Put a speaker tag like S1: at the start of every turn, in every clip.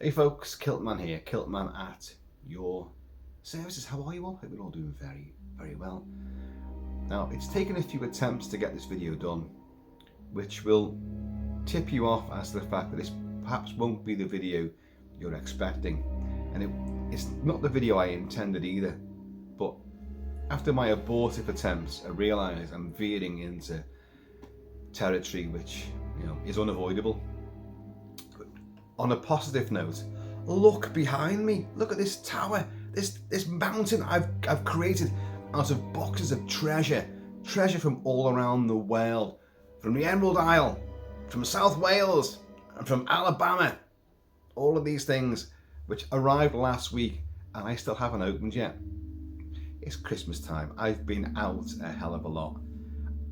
S1: Hey folks, KILT-MAN here, KILT-MAN at your services. How are you all? Hope you're all doing very, very well. Now, it's taken a few attempts to get this video done, which will tip you off as to the fact that this perhaps won't be the video you're expecting. And it's not the video I intended either, but after my abortive attempts, I realise I'm veering into territory which, is unavoidable. On a positive note, look behind me. Look at this tower, this mountain I've created out of boxes of treasure from all around the world, from the Emerald Isle, from South Wales, and from Alabama. All of these things which arrived last week and I still haven't opened yet. It's Christmas time. I've been out a hell of a lot,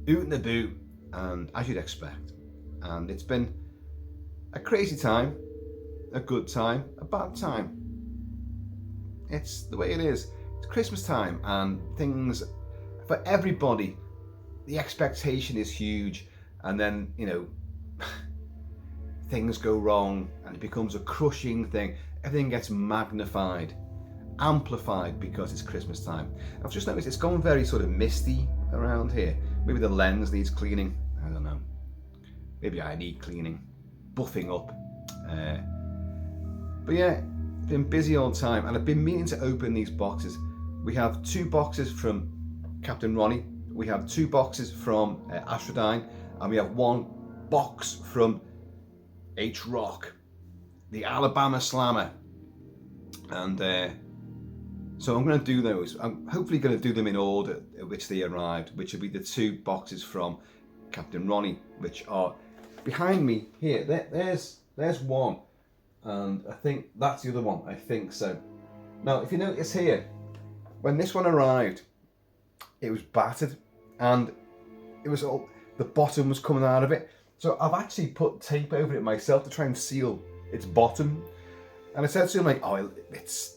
S1: oot and a boot, and as you'd expect. And it's been a crazy time. A good time, a bad time. It's the way it is. It's Christmas time and things, for everybody, the expectation is huge, and then, things go wrong and it becomes a crushing thing. Everything gets magnified, amplified because it's Christmas time. I've just noticed it's gone very sort of misty around here. Maybe the lens needs cleaning, I don't know. Maybe I need cleaning, buffing up. But yeah, been busy all the time, and I've been meaning to open these boxes. We have 2 boxes from Captain Ronnie, we have 2 boxes from Astrodyne, and we have 1 box from H-Rock, the Alabama Slammer. And so I'm going to do those. I'm hopefully going to do them in order at which they arrived, which will be the 2 boxes from Captain Ronnie, which are behind me here. There's one. And I think that's the other one, I think so. Now, if you notice here, when this one arrived, it was battered and it was all, the bottom was coming out of it. So I've actually put tape over it myself to try and seal its bottom. And I said to him, oh, it's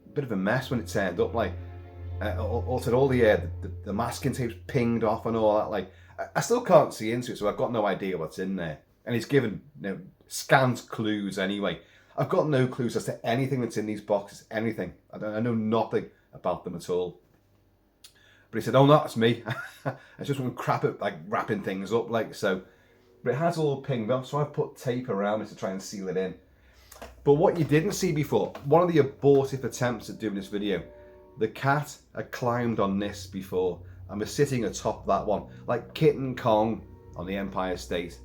S1: a bit of a mess when it turned up, also all the masking tape's pinged off and all that, I still can't see into it, so I've got no idea what's in there. And he's given, scant clues anyway. I've got no clues as to anything that's in these boxes, anything. I know nothing about them at all. But he said, oh no, that's me. I just want crap at wrapping things up so. But it has all pinged off, so I've put tape around it to try and seal it in. But what you didn't see before, one of the abortive attempts at doing this video, the cat had climbed on this before and was sitting atop that one, like Kitten Kong on the Empire State.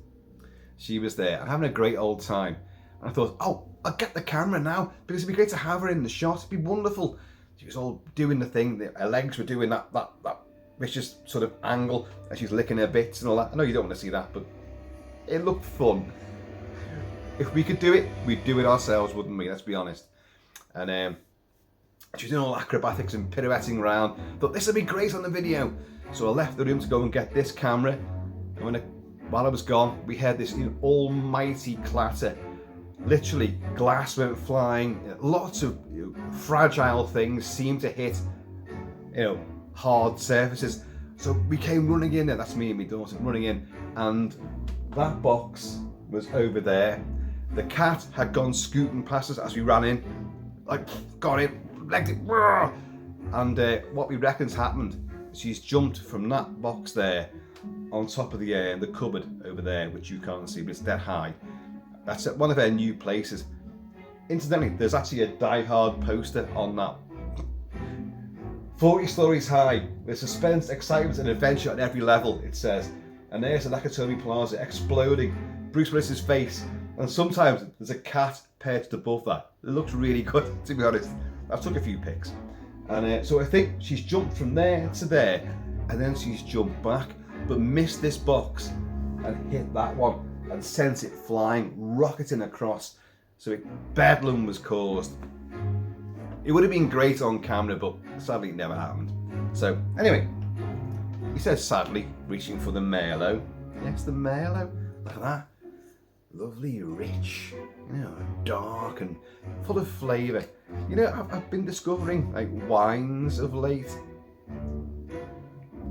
S1: She was there and having a great old time. And I thought, oh, I'll get the camera now because it'd be great to have her in the shot. It'd be wonderful. She was all doing the thing. Her legs were doing that vicious sort of angle and she's licking her bits and all that. I know you don't want to see that, but it looked fun. If we could do it, we'd do it ourselves, wouldn't we? Let's be honest. And she was doing all acrobatics and pirouetting around. Thought this would be great on the video. So I left the room to go and get this camera. And while I was gone, we heard this almighty clatter. Literally, glass went flying. Lots of fragile things seemed to hit, hard surfaces. So we came running in there. That's me and my daughter running in, and that box was over there. The cat had gone scooting past us as we ran in, got it, legged it, and what we reckon's happened, she's jumped from that box there on top of the cupboard over there, which you can't see, but it's dead high. That's at one of her new places. Incidentally, there's actually a Die Hard poster on that. 40 stories high, with suspense, excitement and adventure at every level, it says. And there's the Nakatomi Plaza exploding, Bruce Willis's face, and sometimes there's a cat perched above that. It looks really good, to be honest. I took a few pics. And so I think she's jumped from there to there, and then she's jumped back, but missed this box and hit that one and sent it flying, rocketing across. So bedlam was caused. It would have been great on camera, but sadly it never happened. So anyway, he says sadly, reaching for the Merlot. Yes, the Merlot. Look at that. Lovely, rich, dark and full of flavour. I've been discovering wines of late.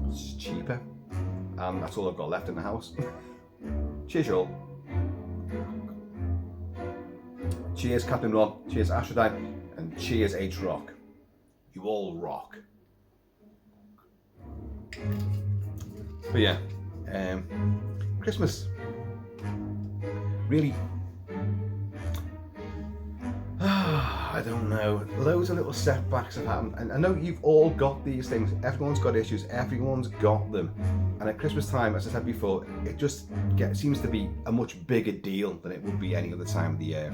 S1: It's cheaper. And that's all I've got left in the house. Cheers, y'all. cheers Captain Ron, cheers Ashradine, and cheers H-Rock. You all rock. But yeah, Christmas. Really, I don't know. Loads of little setbacks have happened, and I know you've all got these things. Everyone's got issues. Everyone's got them. And at Christmas time, as I said before, it just seems to be a much bigger deal than it would be any other time of the year.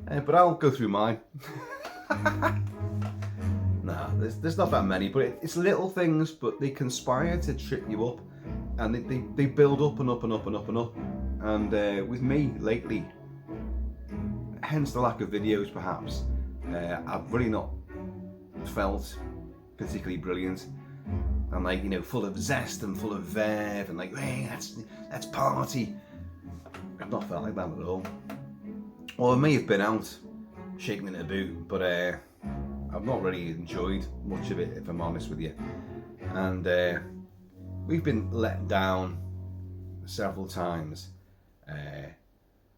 S1: But I'll go through mine. Nah, there's not that many, but it's little things, but they conspire to trip you up, and they build up and up and up and up and up. And with me lately, hence the lack of videos perhaps, I've really not felt particularly brilliant. I'm like, you know, full of zest and full of verve and like, hey, let's party. I've not felt like that at all. Or I may have been out shaking in a boot, but I've not really enjoyed much of it, if I'm honest with you. And we've been let down several times.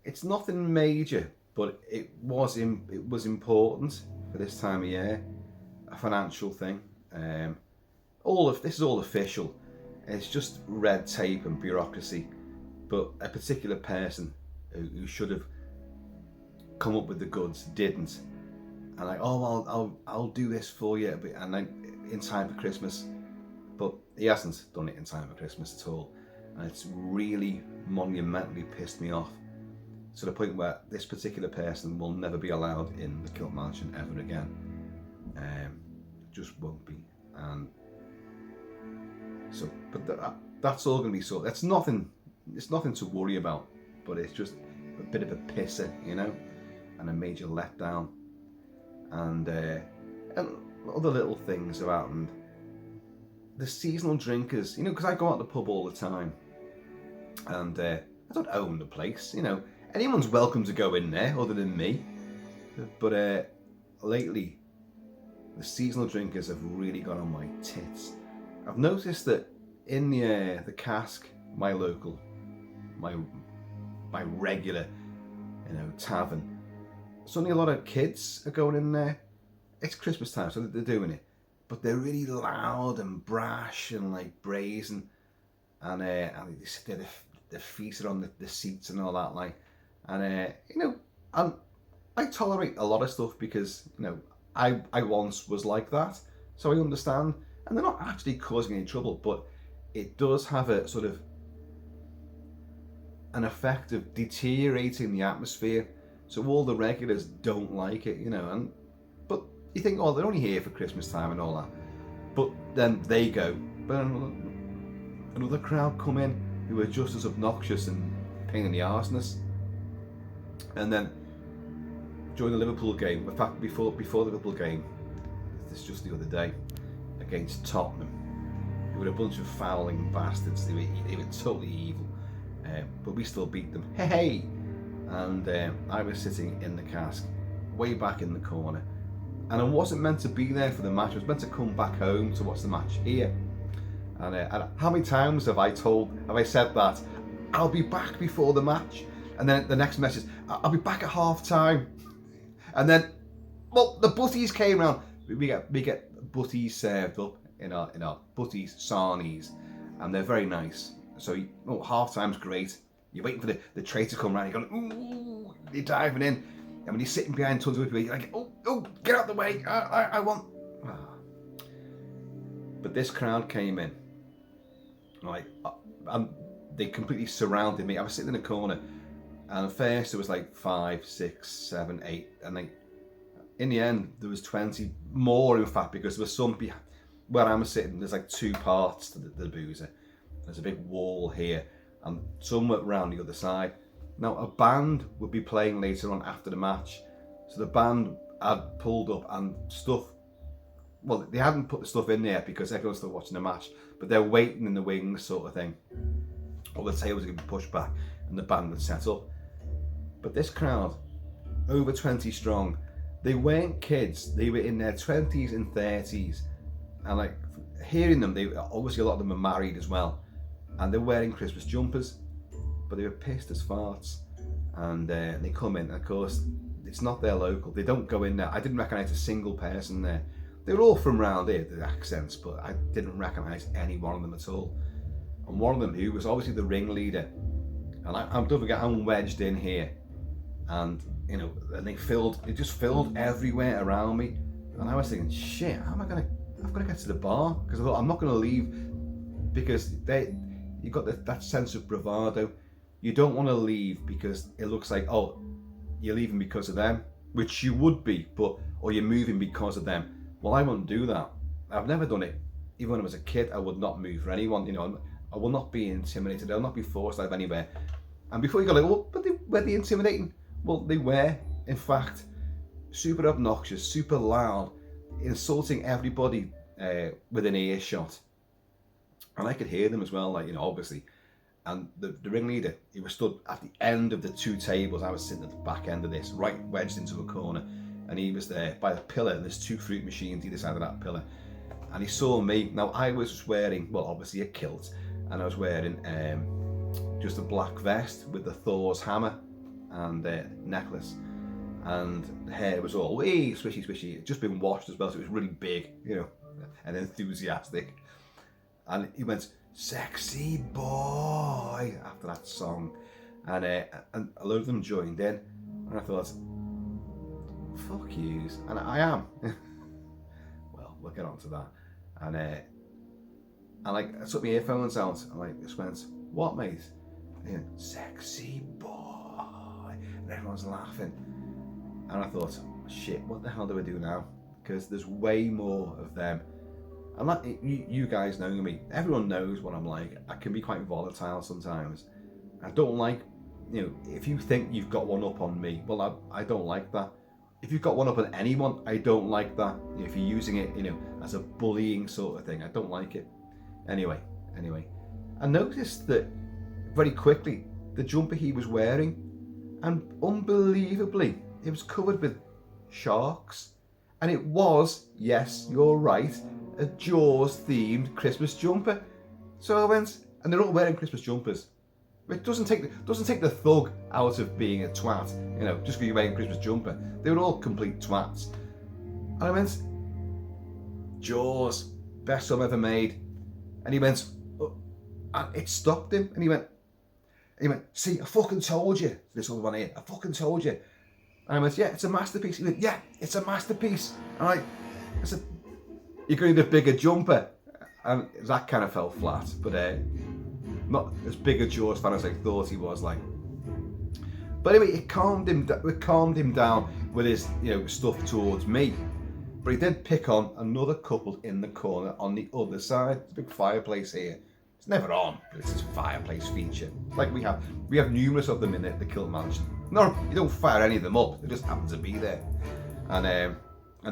S1: It's nothing major, but it was important for this time of year, a financial thing. This is all official. It's just red tape and bureaucracy. But a particular person who should have come up with the goods didn't. And like, oh, I'll do this for you, and like in time for Christmas. But he hasn't done it in time for Christmas at all, and it's really monumentally pissed me off, to the point where this particular person will never be allowed in the Kilt Mansion ever again. Just won't be. And so, but that's all going to be sorted. It's nothing to worry about, but it's just a bit of a pisser, you know, and a major letdown. And other little things have happened. The seasonal drinkers, you know, because I go out to the pub all the time, and I don't own the place, you know. Anyone's welcome to go in there other than me. But lately, the seasonal drinkers have really got on my tits. I've noticed that in the cask, my local, my regular, you know, tavern, suddenly a lot of kids are going in there. It's Christmas time, so they're doing it, but they're really loud and brash and like brazen, and they sit there, their feet are on the seats and all that, like, and you know, I tolerate a lot of stuff because, you know, I once was like that, so I understand, and they're not actually causing any trouble, but it does have a sort of an effect of deteriorating the atmosphere. So all the regulars don't like it, you know, but you think, oh, they're only here for Christmas time and all that. But then they go, but another crowd come in who are just as obnoxious and pain in the arseness. And then during the Liverpool game, in fact, before the Liverpool game, this just the other day, against Tottenham, who were a bunch of fouling bastards. They were totally evil, but we still beat them. Hey! And I was sitting in the cask, way back in the corner, and I wasn't meant to be there for the match. I was meant to come back home to watch the match here. And how many times have I said that I'll be back before the match, and then the next message, I'll be back at half time, and then, well, the butties came round. We get butties served up in our butties sarnies, and they're very nice. So half time's great. You're waiting for the tray to come round. You're going, ooh, you're diving in. And when you're sitting behind tons of people, you're like, oh, get out of the way. I want. But this crowd came in, like, and they completely surrounded me. I was sitting in a corner, and at first there was like 5, 6, 7, 8, and in the end there was 20 more, in fact, because there was some where I'm sitting. There's like 2 parts to the boozer. There's a big wall here, and somewhere around the other side. Now, a band would be playing later on after the match, so the band had pulled up and stuff. Well, they hadn't put the stuff in there because everyone's still watching the match, but they're waiting in the wings, sort of thing. All the tables are going to be pushed back, and the band would set up. But this crowd, over 20 strong, they weren't kids. They were in their 20s and 30s, and like hearing them, obviously a lot of them are married as well. And they're wearing Christmas jumpers, but they were pissed as farts. and they come in. Of course, it's not their local. They don't go in there. I didn't recognise a single person there. They were all from round here, the accents, but I didn't recognise any one of them at all. And one of them, who was obviously the ringleader, and don't forget, I'm wedged in here, and you know, and it just filled everywhere around me, and I was thinking, shit, I've got to get to the bar, because I thought I'm not going to leave, because you got that sense of bravado. You don't want to leave because it looks like, oh, you're leaving because of them, which you would be, or you're moving because of them. Well, I won't do that. I've never done it. Even when I was a kid, I would not move for anyone. You know, I will not be intimidated. I'll not be forced out of anywhere. And before you go like, well, but were they intimidating? Well, they were, in fact, super obnoxious, super loud, insulting everybody within earshot. And I could hear them as well, like, you know, obviously. And the ringleader, he was stood at the end of the two tables. I was sitting at the back end of this, right wedged into a corner. And he was there by the pillar, and there's two fruit machines either side of that pillar. And he saw me. Now, I was wearing, well, obviously a kilt, and I was wearing just a black vest with the Thor's hammer and necklace. And the hair was all swishy, swishy. It'd just been washed as well, so it was really big, you know, and enthusiastic. And he went, "Sexy boy," after that song. And a load of them joined in. And I thought, fuck yous, and I am. Well, we'll get on to that. And I took my earphones out, and I just went, "What, mate?" And "Sexy boy," and everyone's laughing. And I thought, shit, what the hell do I do now? Because there's way more of them. And like, you guys know me. Everyone knows what I'm like. I can be quite volatile sometimes. I don't like, you know, if you think you've got one up on me, well, I don't like that. If you've got one up on anyone, I don't like that. If you're using it, you know, as a bullying sort of thing, I don't like it. Anyway, I noticed that very quickly, the jumper he was wearing, and unbelievably, it was covered with sharks. And it was, yes, you're right, a Jaws themed Christmas jumper. So I went, and they're all wearing Christmas jumpers. It doesn't take the thug out of being a twat, you know, just because you're wearing a Christmas jumper. They were all complete twats. And I went, "Jaws, best film ever made." And he went, oh, and it stopped him. And he went, "See, I fucking told you." This other one here, "I fucking told you." And I went, "Yeah, it's a masterpiece." He went, "Yeah, it's a masterpiece." And I said, "You're going to need a bigger jumper." And that kind of fell flat, but not as big a Jaws fan as I thought he was, like. But anyway, it calmed him down with his, you know, stuff towards me. But he did pick on another couple in the corner on the other side. There's a big fireplace here. It's never on, but it's this fireplace feature. Like we have numerous of them in the KILT-MAN. No, you don't fire any of them up. They just happen to be there. And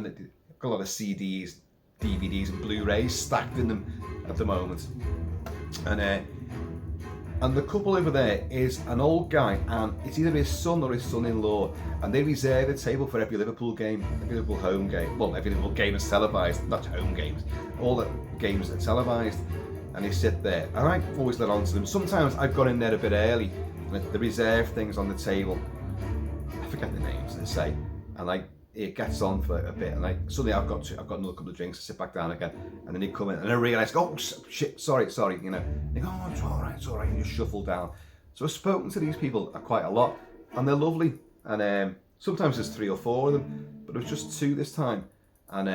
S1: they've got a lot of CDs, DVDs, and Blu-rays stacked in them at the moment. And the couple over there is an old guy, and it's either his son or his son-in-law, and they reserve a table for every Liverpool game, every Liverpool home game. Well, every Liverpool game is televised, not home games. All the games are televised, and they sit there. And I always let on to them. Sometimes I've gone in there a bit early, and they reserve things on the table. I forget the names they say, and it gets on for a bit, and suddenly I've got another couple of drinks to sit back down again, and then they come in, and I realise, oh shit, sorry, you know. They go, "Oh, it's all right, and you shuffle down." So I've spoken to these people quite a lot, and they're lovely, and sometimes there's 3 or 4 of them, but it was just 2 this time, and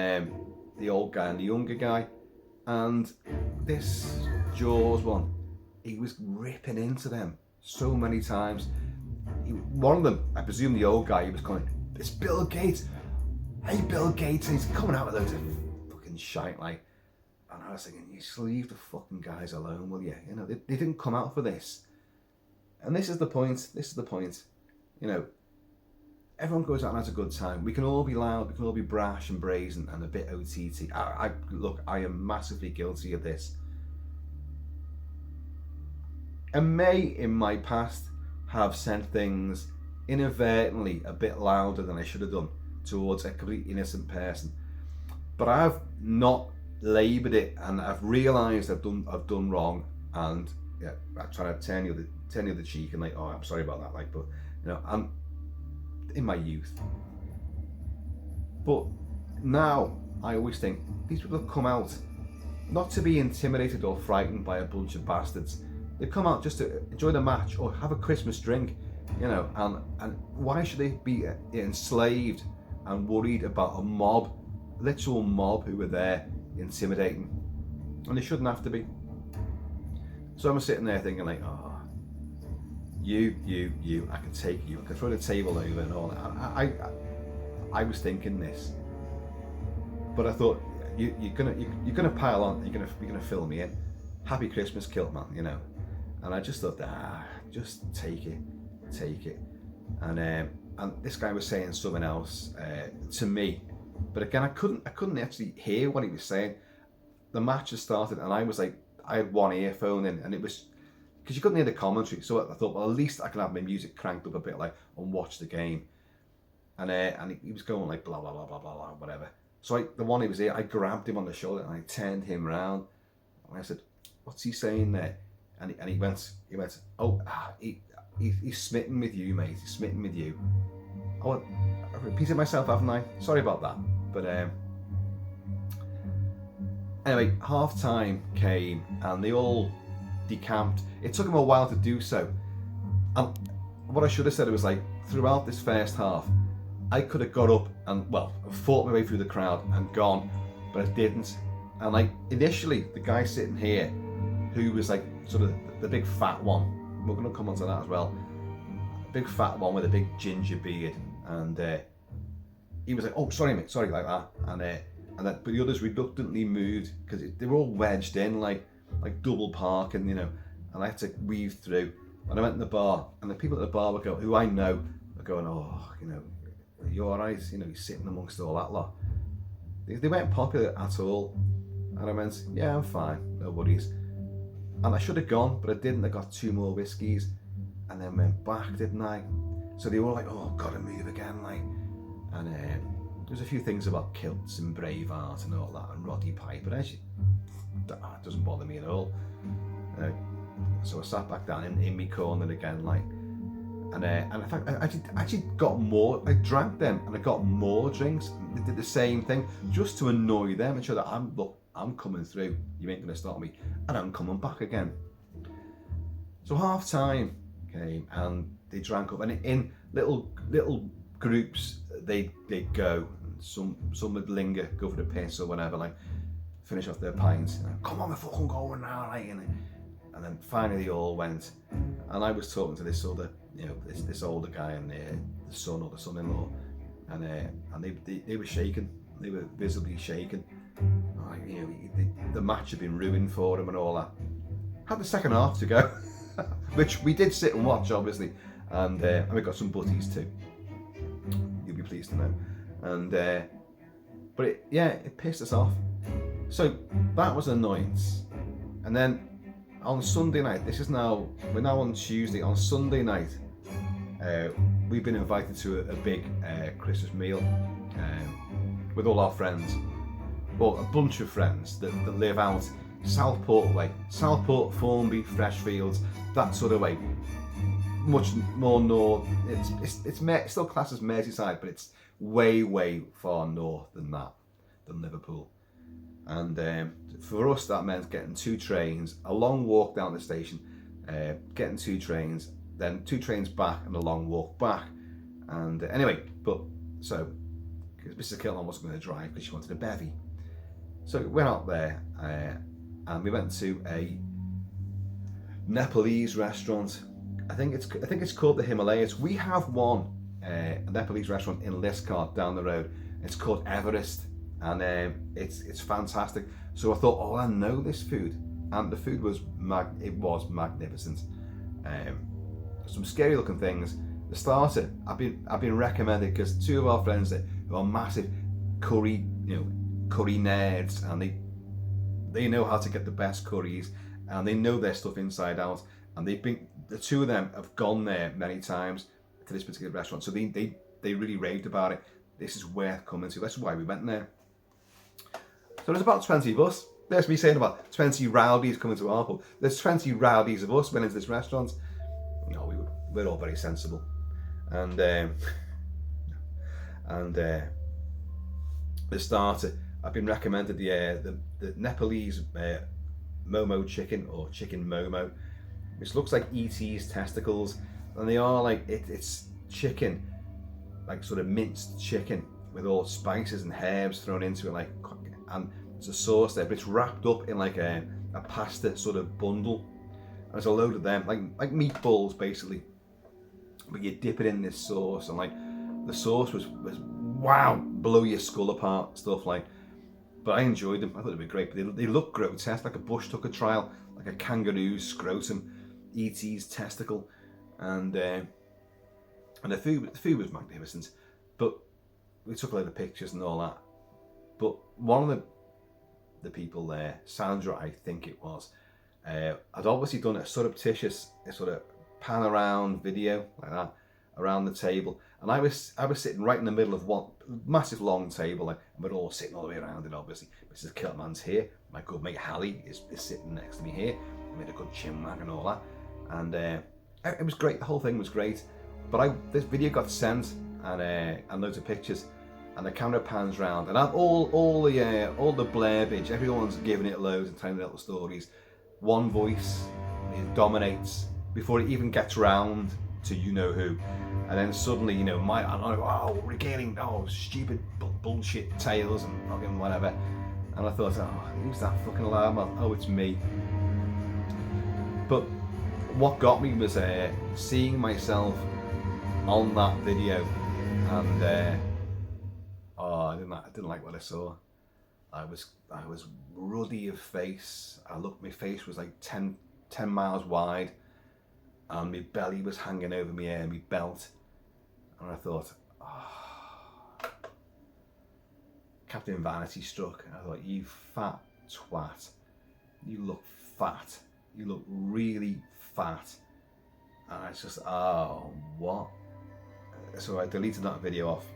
S1: the old guy and the younger guy, and this Jaws one, he was ripping into them so many times. One of them, I presume the old guy, he was going, "It's Bill Gates. Hey, Bill Gates." And he's coming out with loads of fucking shite, like. And I was thinking, you just leave the fucking guys alone, will you? You know, they didn't come out for this. And this is the point. You know, everyone goes out and has a good time. We can all be loud, we can all be brash and brazen and a bit OTT. Look, I am massively guilty of this. I may, in my past, have sent things inadvertently a bit louder than I should have done towards a completely innocent person, but I've not laboured it, and I've realised I've done wrong, and yeah, I try to turn you the cheek and like, "Oh, I'm sorry about that," like, but you know, and in my youth. But now I always think these people have come out not to be intimidated or frightened by a bunch of bastards. They come out just to enjoy the match or have a Christmas drink, you know, and why should they be enslaved and worried about a mob, literal mob who were there intimidating? And they shouldn't have to be. So I'm sitting there thinking like, oh, you, I can take you, I can throw the table over and all that. I was thinking this, but I thought you're gonna pile on, you're gonna fill me in. Happy Christmas, KILT-MAN, you know. And I just thought, just take it. And this guy was saying something else to me, but again, I couldn't actually hear what he was saying. The match had started, and I was like, I had one earphone in, and it was because you couldn't hear the commentary. So I thought, well, at least I can have my music cranked up a bit, like, and watch the game. And he was going like blah blah blah blah blah blah whatever. So the one he was here, I grabbed him on the shoulder and I turned him round, and I said, "What's he saying there?" And he went, "Oh, he's smitten with you, mate. He's smitten with you." I repeated myself, haven't I? Sorry about that. But anyway, half time came and they all decamped. It took them a while to do so. And what I should have said, it was like, throughout this first half, I could have got up and, well, fought my way through the crowd and gone, but I didn't. And like, initially, the guy sitting here, who was like sort of the big fat one, we're going to come on to that as well, a big fat one with a big ginger beard, and he was like, "Oh, sorry mate, sorry," like that, and then, but the others reluctantly moved because they were all wedged in like double parking, you know, and I had to weave through. And I went in the bar, and the people at the bar were going, who I know, are going, "Oh, you know, you're alright, you know, you're sitting amongst all that lot." They weren't popular at all, and I went, "Yeah, I'm fine, no worries." And I should have gone, but I didn't. I got 2 more whiskies, and then went back, didn't I? So they were all like, "Oh, gotta move again," like, and there's a few things about kilts and Braveheart and all that, and Roddy Piper, but actually, that doesn't bother me at all. So I sat back down in my corner again, like, and in fact, I actually got more. I drank them, and I got more drinks. They did the same thing just to annoy them and show that I'm coming through. You ain't gonna stop me, and I'm coming back again. So half time came, and they drank up, and in little groups they'd go. Some would linger, go for the piss or whatever, like finish off their pints. Come on, we're fucking going now, like, and then finally they all went. And I was talking to this other, you know, this older guy and the son or the son-in-law, and they were shaking. They were visibly shaken. You know, the match had been ruined for them and all that. Had the second half to go, which we did sit and watch, obviously, and we got some butties too. You'll be pleased to know. And but it pissed us off. So that was an annoyance. And then on Sunday night, we're now on Tuesday. On Sunday night, we've been invited to a big Christmas meal with all our friends. Well, a bunch of friends that live out Southport way, Southport, Formby, Freshfields, that sort of way. Much more north. It's still classed as Merseyside, but it's way far north than Liverpool. And for us, that meant getting 2 trains, a long walk down the station, getting 2 trains, then 2 trains back, and a long walk back. And anyway, but so because Mrs. KILT-MAN wasn't going to drive because she wanted a bevy. So we went out there and we went to a Nepalese restaurant. I think it's called the Himalayas. We have one, a Nepalese restaurant in Liscard down the road. It's called Everest, and it's fantastic. So I thought, oh, I know this food, and the food was magnificent. Some scary looking things. The starter, I've been recommended because 2 of our friends who are massive curry nerds, and they know how to get the best curries, and they know their stuff inside out, and the 2 of them have gone there many times to this particular restaurant, so they really raved about it. This is worth coming to. That's why we went there. So there's about 20 of us. There's me saying about 20 rowdies coming to our pub. There's 20 rowdies of us went into this restaurant. No, we're all very sensible. and the starter, I've been recommended the Nepalese Momo chicken, or chicken Momo, which looks like ET's testicles, and they are like it's chicken, like sort of minced chicken with all spices and herbs thrown into it, like, and there's a sauce there, but it's wrapped up in like a pasta sort of bundle. And there's a load of them, like meatballs basically, but you dip it in this sauce, and like the sauce was wow, blow your skull apart stuff, like. But I enjoyed them. I thought they'd be great. But they look grotesque, like a bush tucker trial, like a kangaroo's scrotum, ET's testicle, and the food was magnificent. But we took a load of pictures and all that. But one of the people there, Sandra, I think it was, had obviously done a surreptitious sort of pan around video like that around the table, and I was sitting right in the middle of one massive long table, like, and we're all sitting all the way around it. Obviously, Mrs. KILT-MAN's here. My good mate Hallie is sitting next to me here. We made a good chin wag and all that, and it was great. The whole thing was great. But this video got sent, and loads of pictures, and the camera pans round, and all the blairbage, everyone's giving it loads and telling little stories. One voice, it dominates before it even gets round to you know who, and then suddenly, you know, regaling stupid bullshit tales and fucking whatever, and I thought, who's that fucking alarm? Oh, it's me. But what got me was seeing myself on that video, and I didn't like what I saw. I was ruddy of face. My face was like 10 miles wide, and my belly was hanging over my ear, my belt, and I thought, Captain Vanity struck. And I thought, you fat twat, you look fat, you look really fat. And I just, what? So I deleted that video off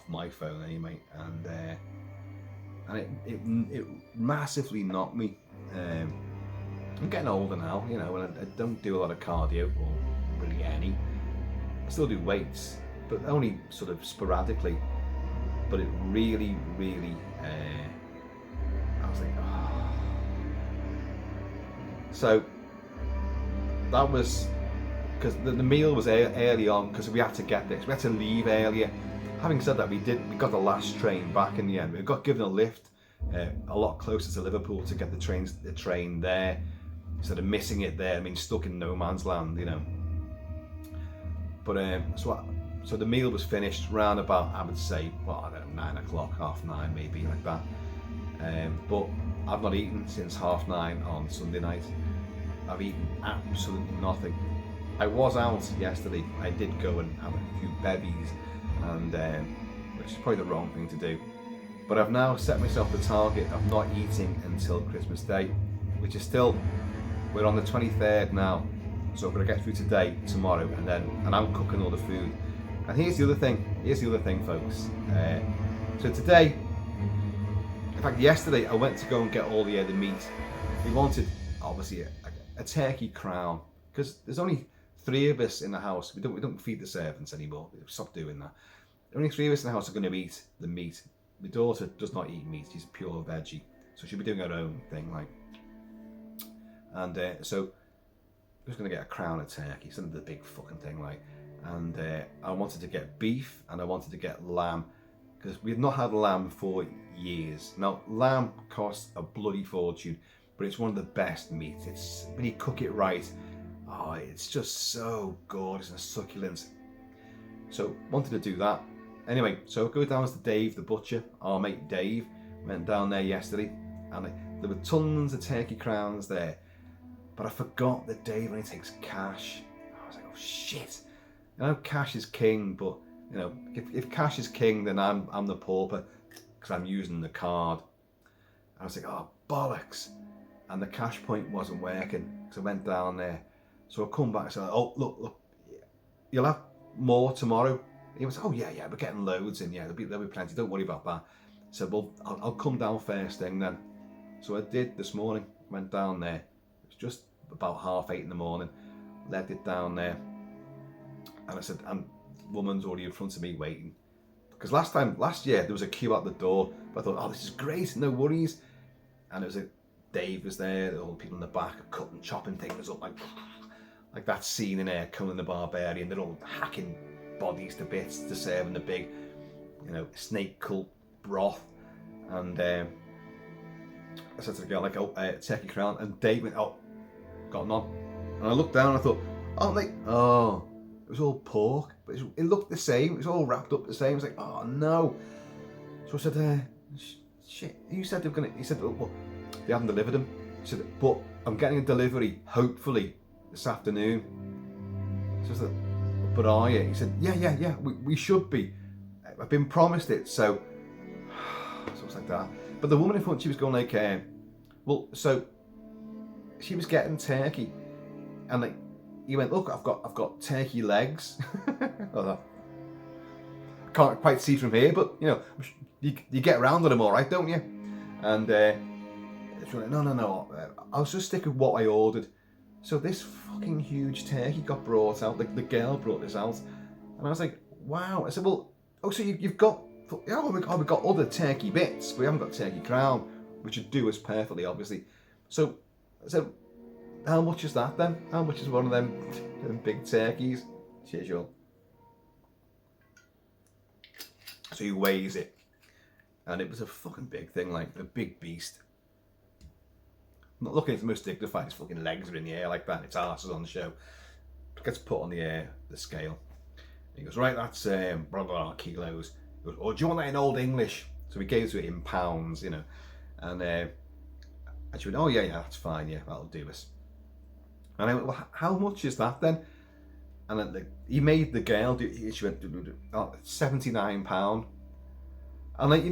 S1: my phone anyway, and it massively knocked me. I'm getting older now, you know, and I don't do a lot of cardio, or really any. I still do weights, but only sort of sporadically. But it really, really, I was like, So that was, because the meal was early on, because we had to get this. We had to leave earlier. Having said that, we got the last train back in the end. We got given a lift a lot closer to Liverpool to get the train there, instead of missing it there. I mean, stuck in no man's land, you know. But so the meal was finished round about, I would say, well, I don't know, 9 o'clock, 9:30 maybe, like that. But I've not eaten since 9:30 on Sunday night. I've eaten absolutely nothing. I was out yesterday. I did go and have a few bevies, and which is probably the wrong thing to do. But I've now set myself the target of not eating until Christmas Day, which is still, we're on the 23rd now. So I'm gonna get through today, tomorrow, and I'm cooking all the food. And here's the other thing, folks. So today, in fact, yesterday, I went to go and get all the meat. We wanted, obviously, a turkey crown, because there's only 3 of us in the house. We don't feed the servants anymore. We've stopped doing that. Only 3 of us in the house are going to eat the meat. My daughter does not eat meat. She's pure veggie, so she'll be doing her own thing, like. And so I was going to get a crown of turkey, something the big fucking thing, like. And I wanted to get beef, and I wanted to get lamb, because we've not had lamb for years. Now, lamb costs a bloody fortune, but it's one of the best meats. It's, when you cook it right, it's just so gorgeous and succulent. So wanted to do that. Anyway, so I go down to Dave the butcher, our mate Dave. Went down there yesterday, and there were tons of turkey crowns there, but I forgot that Dave only takes cash. I was like, oh shit. I know cash is king, but you know, if cash is king, then I'm the pauper, because I'm using the card. I was like, oh bollocks, and the cash point wasn't working, so I went down there. So I come back and said, oh look, you'll have more tomorrow. He was, oh yeah, we're getting loads in, yeah, there'll be plenty, don't worry about that. So well, I'll come down first thing then. So I did this morning, went down there. It was just about 8:30 in the morning, left it down there. And I said, and woman's already in front of me waiting. Because last year, there was a queue at the door. But I thought, oh, this is great, no worries. And Dave was there, all the people in the back cutting, chopping things up, like that scene in Conan the Barbarian. They're all hacking bodies to bits to serve in the big, snake cult broth. And I said to the girl, turkey crown. And Dave went, oh, got none. And I looked down and I thought, it was all pork. But it looked the same. It was all wrapped up the same. I was like, oh no. So I said, shit, you said they were going to, he said, well, they haven't delivered them. He said, but I'm getting a delivery, hopefully, this afternoon. So I said, but are you? He said, yeah, we should be. I've been promised it, so it was like that. But the woman in front, she was going like, so she was getting turkey, and like, he went, look, I've got turkey legs. I can't quite see from here, but you get around on them all right, don't you? And she went, no, I'll just stick with what I ordered. So this fucking huge turkey got brought out. The girl brought this out, and I was like, wow. I said, well, so you've got, we've got other turkey bits, but we haven't got turkey crown, which would do us perfectly, obviously. So I said, how much is that then? How much is one of them big turkeys? Cheers, y'all. So he weighs it, and it was a fucking big thing, like a big beast. I'm not looking at the most dignified, his fucking legs are in the air like that, its arse is on the show. It gets put on the scale. He goes, right, that's blah, blah, blah, kilos. He goes, oh, do you want that in Old English? So he gave it in pounds, And she went, oh yeah, that's fine, yeah, that'll do us. And I went, well, how much is that then? And then he made the girl do. She went, oh, £79. And like,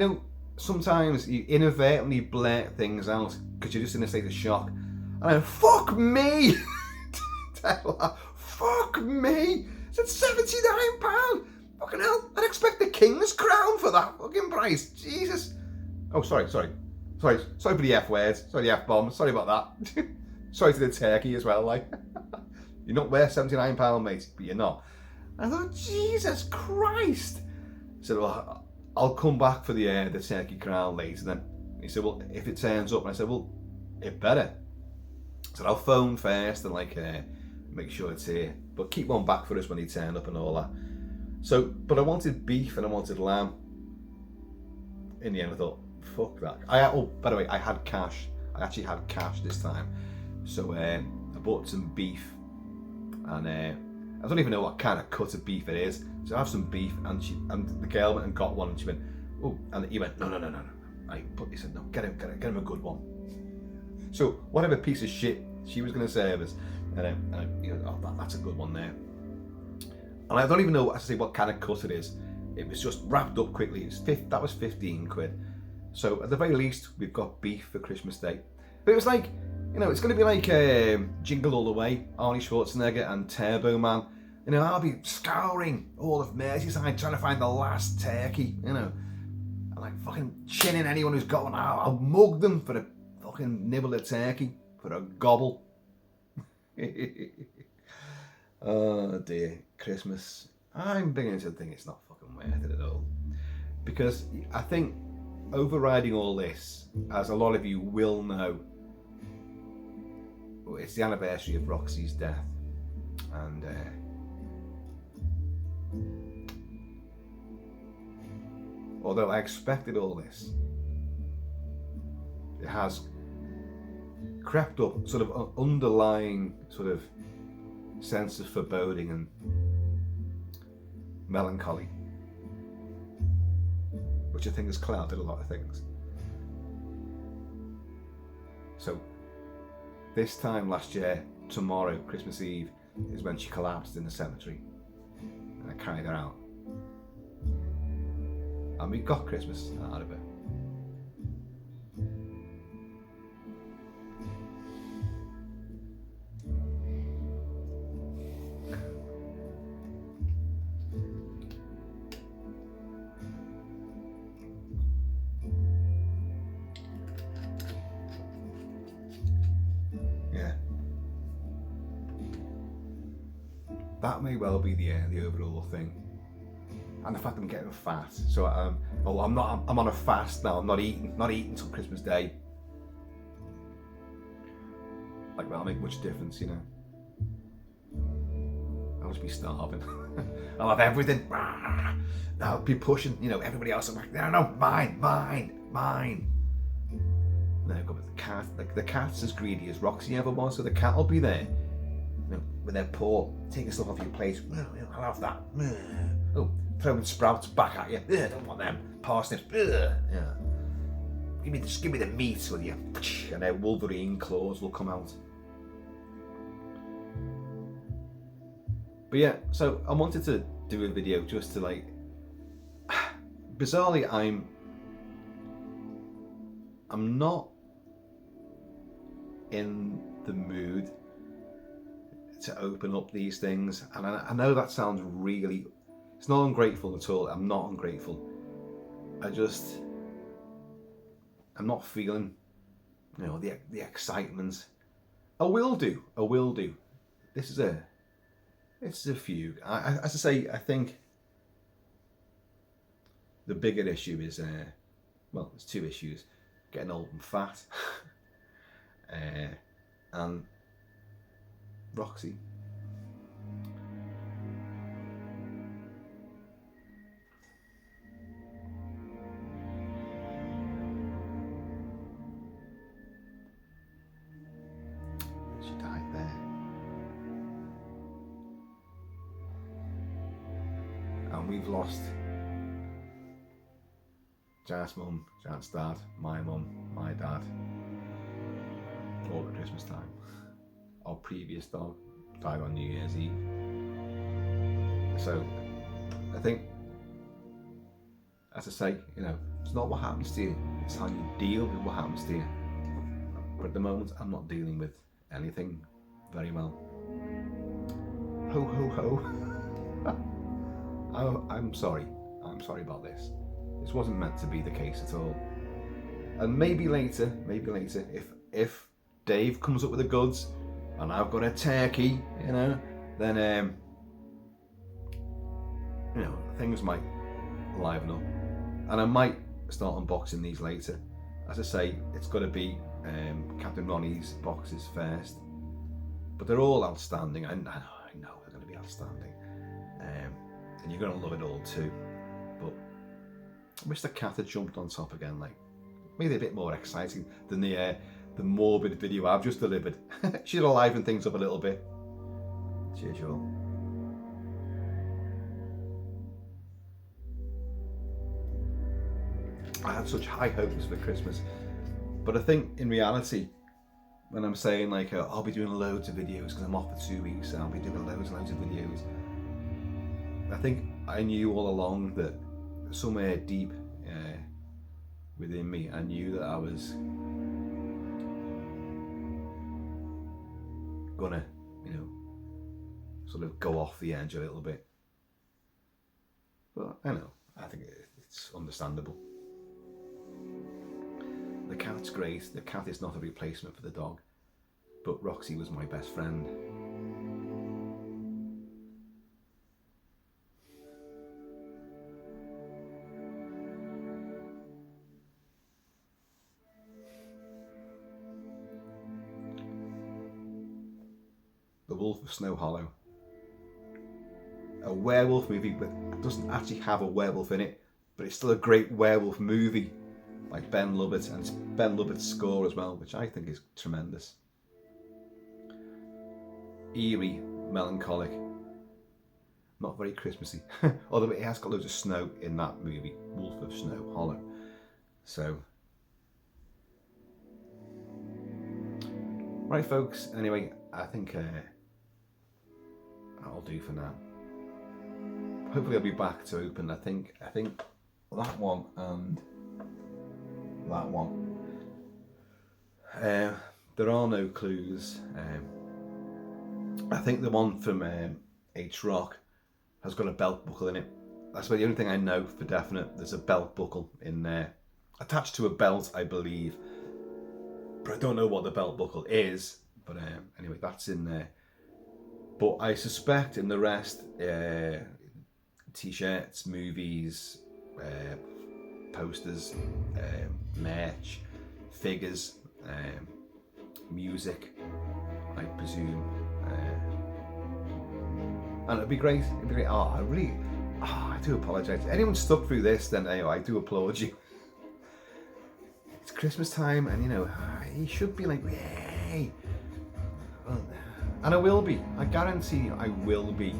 S1: sometimes you inadvertently blurt things out because you're just in a state of shock. And I went, fuck me! Fuck me! I said £79. Fucking hell! I'd expect the king's crown for that fucking price. Jesus. Oh, sorry for the F words. Sorry, the F bomb. Sorry about that. Sorry to the turkey as well. Like, you're not worth £79, mate, but you're not. And I thought, Jesus Christ. I said, well, I'll come back for the turkey crown later then. He said, well, if it turns up. And I said, well, it better. I said, I'll phone first and make sure it's here. But keep one back for us when he turned up and all that. So, but I wanted beef and I wanted lamb. In the end, I thought, fuck that. By the way, I had cash. I actually had cash this time. So I bought some beef. And I don't even know what kind of cut of beef it is. So I have some beef, and the girl went and got one, and she went, oh, and he went, no. He said, no, get him a good one. So whatever piece of shit she was going to serve us, that's a good one there. And I don't even know what kind of cut it is. It was just wrapped up quickly. That was 15 quid. So at the very least, we've got beef for Christmas Day. But it was like, it's going to be like Jingle All the Way, Arnie Schwarzenegger and Turbo Man. I'll be scouring all of Merseyside trying to find the last turkey, and like fucking chinning anyone who's got one. I'll mug them for a fucking nibble of turkey, for a gobble. Oh dear, Christmas. I'm beginning to think it's not fucking worth it at all. Because I think overriding all this, as a lot of you will know, it's the anniversary of Roxy's death, and although I expected all this, it has crept up sort of underlying sort of sense of foreboding and melancholy, which I think has clouded a lot of things. So this time last year, tomorrow, Christmas Eve, is when she collapsed in the cemetery. And I carried her out. And we got Christmas out of it. That may well be the overall thing. and the fact that I'm getting fat. So I'm on a fast now. I'm not eating till Christmas Day. Like, that'll make much difference, you know. I'll just be starving. I'll have everything. I'll be pushing, you know, everybody else. I'm like, no, mine. Then I've got the cat. Like, the cat's as greedy as Roxy ever was, so the cat will be there, you know, with their paw, taking stuff off your plate. I'll have that. Oh, throwing sprouts back at you. Don't want them. Parsnips. Yeah. Just give me the meat, will you? And their Wolverine claws will come out. But yeah, so I wanted to do a video just to, like, bizarrely, I'm not in the mood to open up these things, and I know that sounds really, it's not ungrateful at all. I'm not ungrateful. I'm not feeling, you know, the excitement. I will do. This is a fugue. As I say, I think the bigger issue is, well, there's two issues: getting old and fat, and Roxy. She died there. And we've lost Jan's mum, Jan's dad, my mum, my dad, all at Christmas time. Our previous dog died on New Year's Eve. So I think, as I say, you know, it's not what happens to you, it's how you deal with what happens to you. But at the moment, I'm not dealing with anything very well. Ho ho ho. Oh, I'm sorry about this. This wasn't meant to be the case at all. And maybe later, if Dave comes up with the goods and I've got a turkey, you know, then you know, things might liven up, and I might start unboxing these later. As I say, it's got to be Captain Ronnie's boxes first, but they're all outstanding. I know they're going to be outstanding, and you're going to love it all too. But I wish the cat had jumped on top again, like made it a bit more exciting than the morbid video I've just delivered. Should have livened things up a little bit. Cheers, you all. I had such high hopes for Christmas, but I think in reality, when I'm saying like I'll be doing loads of videos because I'm off for 2 weeks and I'll be doing loads of videos, I think I knew all along that somewhere deep within me, I knew that I was gonna, you know, sort of go off the edge a little bit. But I know, I think it's understandable. The cat's great. The cat is not a replacement for the dog, but Roxy was my best friend. The Wolf of Snow Hollow. A werewolf movie that doesn't actually have a werewolf in it, but it's still a great werewolf movie. Like Ben Lovett, and it's Ben Lovett's score as well, which I think is tremendous. Eerie, melancholic, not very Christmassy, although it has got loads of snow in that movie, Wolf of Snow Hollow. So, right folks, anyway, I think that'll do for now. Hopefully I'll be back to open, I think that one and that one. There are no clues. I think the one from H-Rock has got a belt buckle in it. That's the only thing I know for definite. There's a belt buckle in there, attached to a belt, I believe. But I don't know what the belt buckle is. But anyway, that's in there. But I suspect in the rest, t-shirts, movies, posters, merch, figures, music, I presume, and it'd be great. Oh, I do apologise. Anyone stuck through this, then I do applaud you. It's Christmas time, and you should be like, yay! And I will be. I guarantee you, I will be.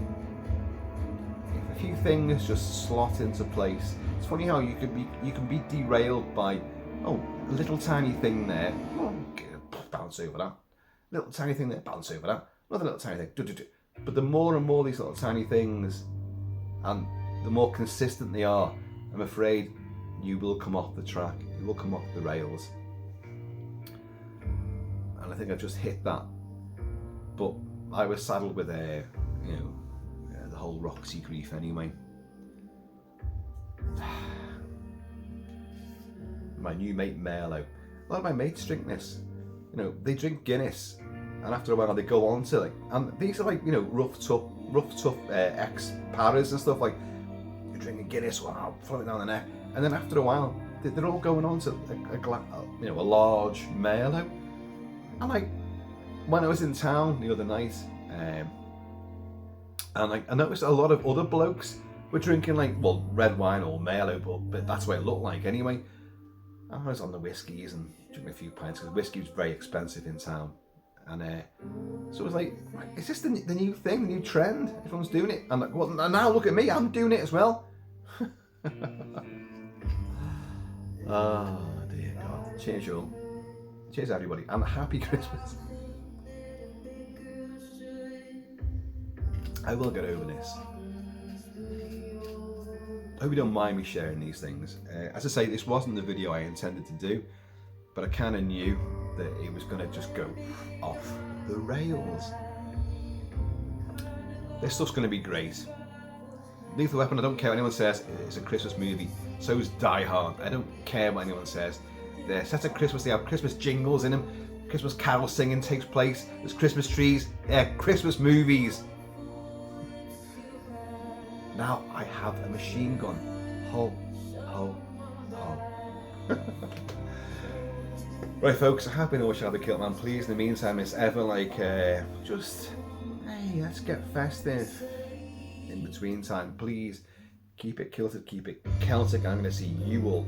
S1: If a few things just slot into place. It's funny how you can be derailed by, a little tiny thing there. Bounce over that. Little tiny thing there. Bounce over that. Another little tiny thing. But the more and more these little tiny things, and the more consistent they are, I'm afraid you will come off the track. You will come off the rails. And I think I've just hit that. But I was saddled with the whole Roxy grief anyway. My new mate Merlot. A lot of my mates drink this. They drink Guinness, and after a while they go on to and these are rough tough ex-paras and stuff, you're drinking Guinness, wow, floating down the neck, and then after a while they're all going on to a large Merlot. And when I was in town the other night, and I noticed a lot of other blokes were drinking red wine or Merlot, but that's what it looked like anyway. I was on the whiskies and drinking a few pints because whiskey was very expensive in town, and so it was is this the new thing, the new trend? Everyone's doing it, and now look at me, I'm doing it as well. Oh dear God! Cheers, you all. Cheers, everybody, and happy Christmas. I will get over this. I hope you don't mind me sharing these things. As I say, this wasn't the video I intended to do, but I kind of knew that it was going to just go off the rails. This stuff's going to be great. Lethal Weapon, I don't care what anyone says, it's a Christmas movie. So is Die Hard. I don't care what anyone says. They're set at Christmas, they have Christmas jingles in them, Christmas carol singing takes place, there's Christmas trees, they're Christmas movies. Now I have a machine gun. Ho, ho, ho. Right, folks, I have been all shall be KILT-MAN. Please, in the meantime, it's ever just, hey, let's get festive. In between time, please keep it kilted, keep it Celtic. I'm going to see you all